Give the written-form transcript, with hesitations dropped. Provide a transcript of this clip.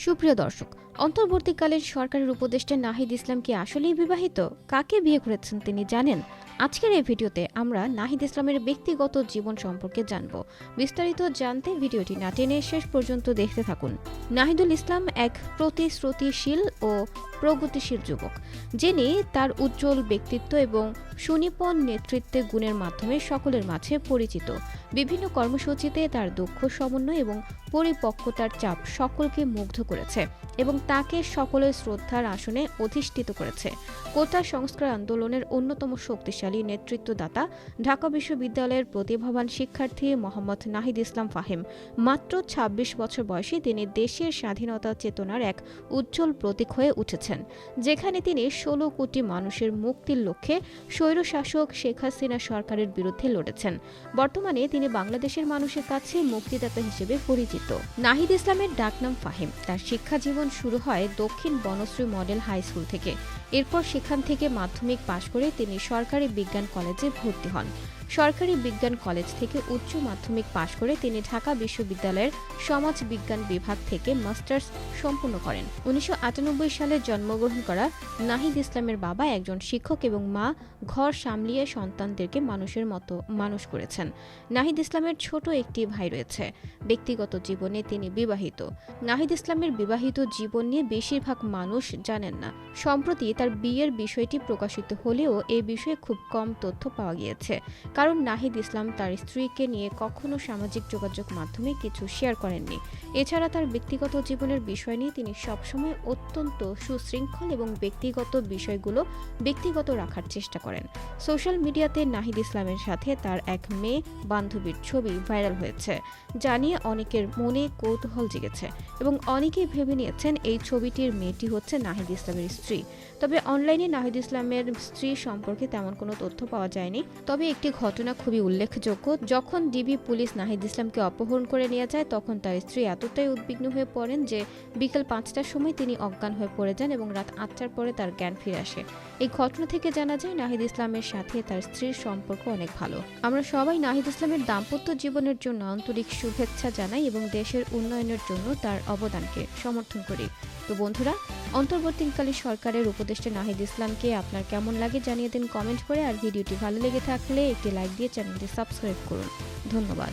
সুপ্রিয় দর্শক, অন্তর্বর্তীকালীন সরকারের উপদেষ্টা নাহিদ ইসলাম কি আসলেই বিবাহিত? কাকে বিয়ে করেছেন তিনি জানেন? আজকের এই ভিডিওতে আমরা নাহিদ ইসলামের ব্যক্তিগত জীবন সম্পর্কে জানব। বিস্তারিত জানতে ভিডিওটি না টেনে শেষ পর্যন্ত দেখতে থাকুন। নাহিদুল ইসলাম এক প্রতিশ্রুতিশীল ও প্রগতিশীল যুবক, যিনি তার উজ্জ্বল ব্যক্তিত্ব এবং সুনিপুণ নেতৃত্বে গুণের মাধ্যমে সকলের মাঝে পরিচিত। বিভিন্ন কর্মসূচিতে তার দক্ষ সমন্বয় এবং পরিপক্কতার চাপ সকলকে মুগ্ধ করেছে এবং তাকে সকলের শ্রদ্ধার আসনে অধিষ্ঠিত করেছে। কোটা সংস্কার আন্দোলনের অন্যতম শক্তিশালী নেতৃত্বদাতা ঢাকা বিশ্ববিদ্যালয়ের প্রতিভাবান শিক্ষার্থী মোহাম্মদ নাহিদ ইসলাম ফাহিম মাত্র ২৬ বছর বয়সে তিনি দেশের স্বাধীনতা চেতনার এক উজ্জ্বল প্রতীক হয়ে উঠেছেন, যেখানে তিনি ১৬ কোটি মানুষের মুক্তির লক্ষ্যে স্বৈরশাসক শেখ হাসিনা সরকারের বিরুদ্ধে লড়েছেন। বর্তমানে তিনি বাংলাদেশের মানুষের কাছে মুক্তিদাতা হিসেবে পরিচিত। নাহিদ ইসলামের ডাকনাম ফাহিম। তার শিক্ষা জীবন শুরু হয় দক্ষিণ বনশ্রী মডেল হাই স্কুল থেকে। এরপর সেখান থেকে মাধ্যমিক পাশ করে তিনি সরকারি বিজ্ঞান কলেজে ভর্তি হন। সরকারি বিজ্ঞান কলেজ থেকে উচ্চ মাধ্যমিক পাশ করে তিনি ঢাকা বিশ্ববিদ্যালয়ের সমাজ বিজ্ঞান বিভাগ থেকে মাস্টার্স সম্পূর্ণ করেন। ১৯৯৮ সালে জন্মগ্রহণ করা নাহিদ ইসলামের বাবা একজন শিক্ষক এবং মা ঘর সামলিয়ে সন্তানদেরকে মানুষের মতো মানুষ করেছেন। নাহিদ ইসলামের ছোট একটি ভাই রয়েছে। ব্যক্তিগত জীবনে তিনি বিবাহিত। নাহিদ ইসলামের বিবাহিত জীবন নিয়ে বেশিরভাগ মানুষ জানেন না। সম্প্রতি তার বিয়ের বিষয়টি প্রকাশিত হলেও এ বিষয়ে খুব কম তথ্য পাওয়া গিয়েছে, কারণ নাহিদ ইসলাম তার স্ত্রীকে নিয়ে কখনো সামাজিক যোগাযোগ মাধ্যমে কিছু শেয়ার করেননি। এছাড়া তার ব্যক্তিগত জীবনের বিষয় নিয়ে তিনি সবসময় অত্যন্ত সুশৃঙ্খল এবং ব্যক্তিগত বিষয়গুলো ব্যক্তিগত রাখার চেষ্টা করেন। সোশ্যাল মিডিয়াতে নাহিদ ইসলামের সাথে তার এক মেয়ে বান্ধবীর ছবি ভাইরাল হয়েছে, যা নিয়ে অনেকের মনে কৌতূহল জেগেছে এবং অনেকেই ভেবে নিয়েছেন এই ছবিটির মেয়েটি হচ্ছে নাহিদ ইসলামের স্ত্রী। তবে অনলাইনে নাহিদ ইসলামের স্ত্রী সম্পর্কে তেমন কোনো তথ্য পাওয়া যায়নি। তবে একটি ঘটনা খুবই উল্লেখযোগ্য। যখন ডিবি পুলিশ নাহিদ ইসলামকে অপহরণ করে নিয়ে যায়, তখন তার স্ত্রী এতটাই উদ্বিগ্ন হয়ে পড়েন যে বিকেল ৫টার সময় তিনি অজ্ঞান হয়ে পড়ে যান এবং রাত ৮টার পরে তার জ্ঞান ফিরে আসে। এই ঘটনা থেকে জানা যায় নাহিদ ইসলামের সাথে তার স্ত্রীর সম্পর্ক অনেক ভালো। আমরা সবাই নাহিদ ইসলামের দাম্পত্য জীবনের জন্য আন্তরিক শুভেচ্ছা জানাই এবং দেশের উন্নয়নের জন্য তার অবদানকে সমর্থন করি। তো বন্ধুরা, অন্তর্বর্তীকালীন সরকারের উপদেষ্টা নাহিদ ইসলামকে আপনার কেমন লাগে জানিয়ে দিন কমেন্ট করে। আর ভিডিওটি ভালো লেগে থাকলে একটি লাইক দিয়ে চ্যানেলটি সাবস্ক্রাইব করুন। ধন্যবাদ।